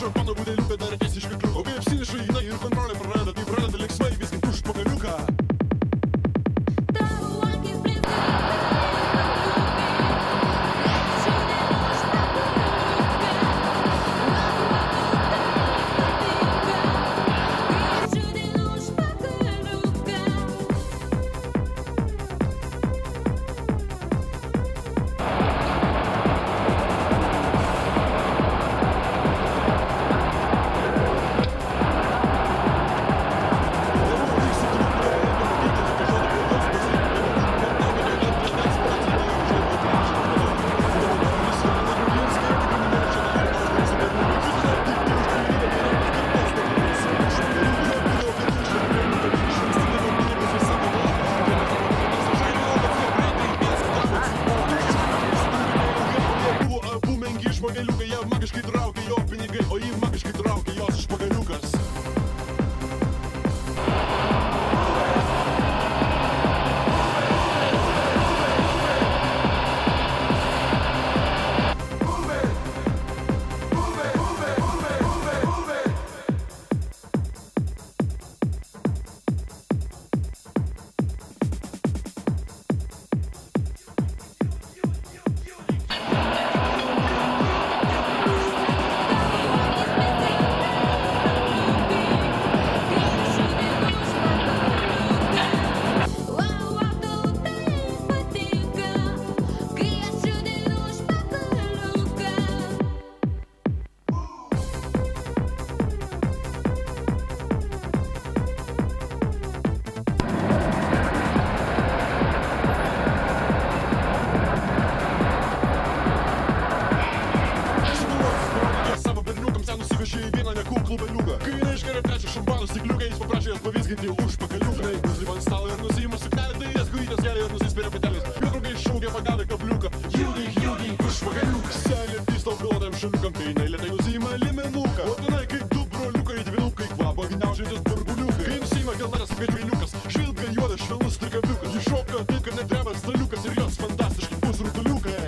Grįžo mano budeliuką dar ties iš kaklių. O kai apsineša jinai ir kontrolę prarada, tai pradeda linksmai viskinti už pagaliuką. Pagaliukai jie magiškai traukia jo pinigai, o jį magiškai traukia jos špagaliukas. Kai jinai išgeria trečią šampano stikliuką, jis paprašė jas pavizginti už pagaliuką. Nusiima ant stalo ir nusiima suknelę, tai jas gujytės geria ir nusispiria patelės. Jo draugai šaukia pagavę kabliuką. Hildy, už pagaliuką. Senė vysto pilotėm šaliukam, kai jinai lėtai nusiima limenuką. O tenai kaip du broliukai, dvynukai kvapą gniaužiantis burbuliukai. Kai nusiima gelnaras kaitryliukas, švilpia juodas švelnus trikabliukas. Jis šoka taip, kad nedreba staliukas ir jos fantastiški pusrutuliukai.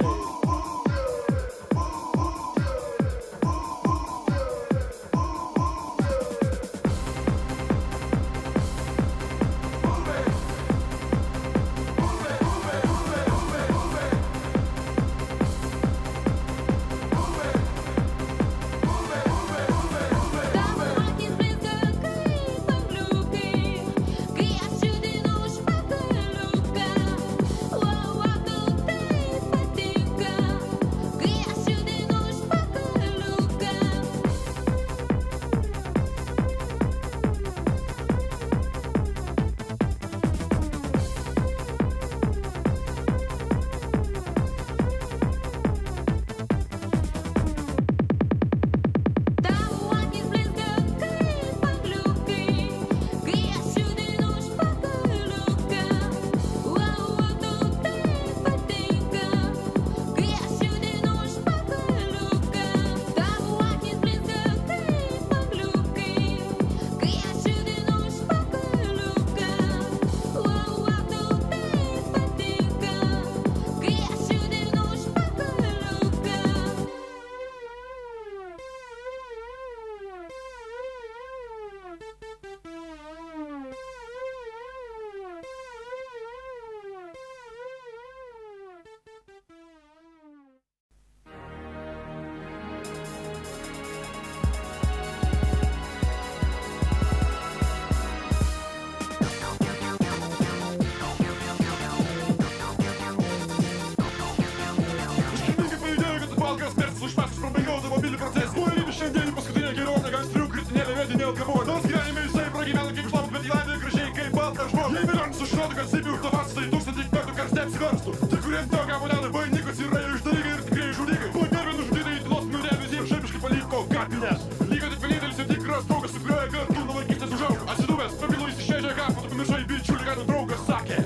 Nors gyvenime jisai pragyvena kaip šlapas, bet gyvena gražiai kaip baltas žmogus. Jei vėliau sužinotų, kad stipriai užtavats, tai 1000 kartų karste apsigarstų. Tai kuriem to gamonelai vainikas yra ir išdavikai ir tikrai žudikai. Po nervė nužudytai į tylos murėlius jiems šaipiškai paliko kapines. Lyga tik vienintelis ir tikras draugas, su kuriuo kartu nuo vaikystės užaugo. Atsiduvęs, prabilu įsišėžė kapą, tu pamiršai bičiulį, ką draugas sakė.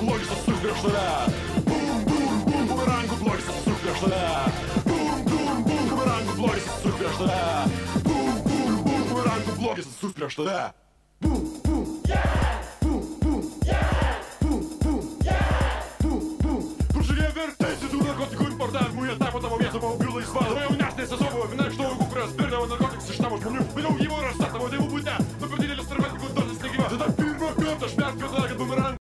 Blogis atsuk prieš tave. Bumerangų blogis atsuk prieš tave. Bumerangų blogis atsuk prieš tave. Bumerangų blogis atsuk prieš tave.